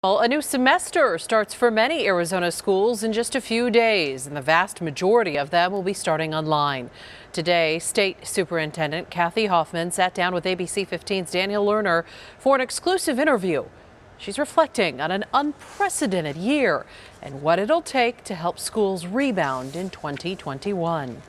Well, a new semester starts for many Arizona schools in just a few days, and the vast majority of them will be starting online. Today, State Superintendent Kathy Hoffman sat down with ABC 15's Danielle Lerner for an exclusive interview. She's reflecting on an unprecedented year and what it'll take to help schools rebound in 2021.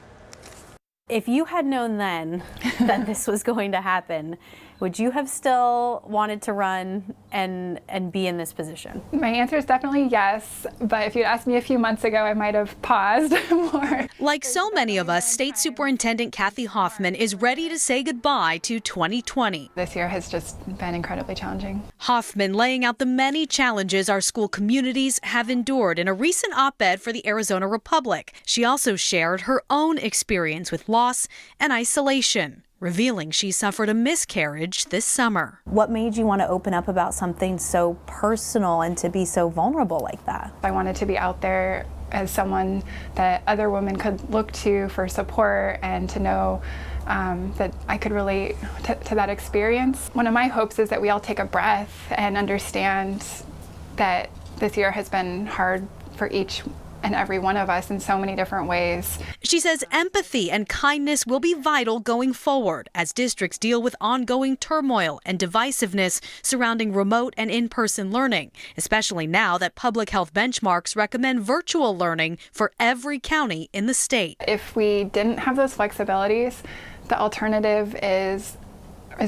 If you had known then that this was going to happen, would you have still wanted to run and be in this position? My answer is definitely yes, but if you'd asked me a few months ago, I might have paused more. Like so many of us, State Superintendent Kathy Hoffman is ready to say goodbye to 2020. This year has just been incredibly challenging. Hoffman laying out the many challenges our school communities have endured in a recent op-ed for the Arizona Republic. She also shared her own experience with loss and isolation, revealing she suffered a miscarriage this summer. What made you want to open up about something so personal and to be so vulnerable like that? I wanted to be out there as someone that other women could look to for support and to know that I could relate to that experience. One of my hopes is that we all take a breath and understand that this year has been hard for each and every one of us in so many different ways. She says empathy and kindness will be vital going forward as districts deal with ongoing turmoil and divisiveness surrounding remote and in-person learning, especially now that public health benchmarks recommend virtual learning for every county in the state. If we didn't have those flexibilities, the alternative is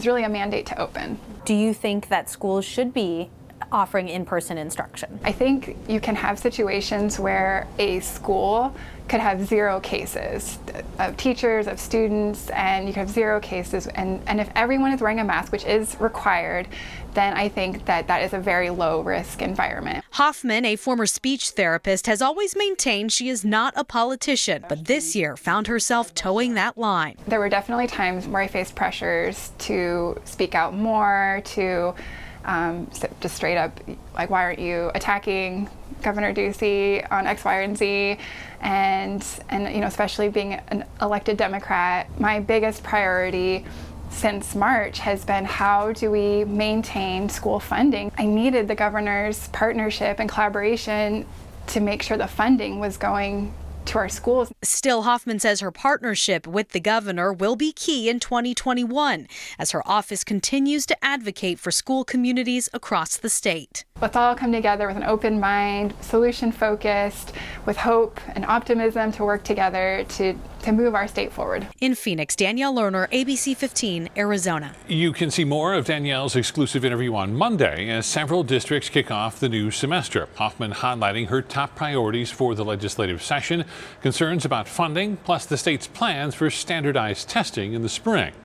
really a mandate to open. Do you think that schools should be offering in-person instruction? I think you can have situations where a school could have 0 cases of teachers, of students, and you could have 0 cases. And if everyone is wearing a mask, which is required, then I think that that is a very low risk environment. Hoffman, a former speech therapist, has always maintained she is not a politician, but this year found herself towing that line. There were definitely times where I faced pressures to speak out more, to just straight up, like, why aren't you attacking Governor Ducey on X, Y, and Z? And you know, especially being an elected Democrat, my biggest priority since March has been how do we maintain school funding. I needed the governor's partnership and collaboration to make sure the funding was going to our schools. Still, Hoffman says her partnership with the governor will be key in 2021 as her office continues to advocate for school communities across the state. Let's all come together with an open mind, solution focused, with hope and optimism to work together to move our state forward. In Phoenix, Danielle Lerner, ABC 15, Arizona. You can see more of Danielle's exclusive interview on Monday as several districts kick off the new semester. Hoffman highlighting her top priorities for the legislative session, concerns about funding, plus the state's plans for standardized testing in the spring.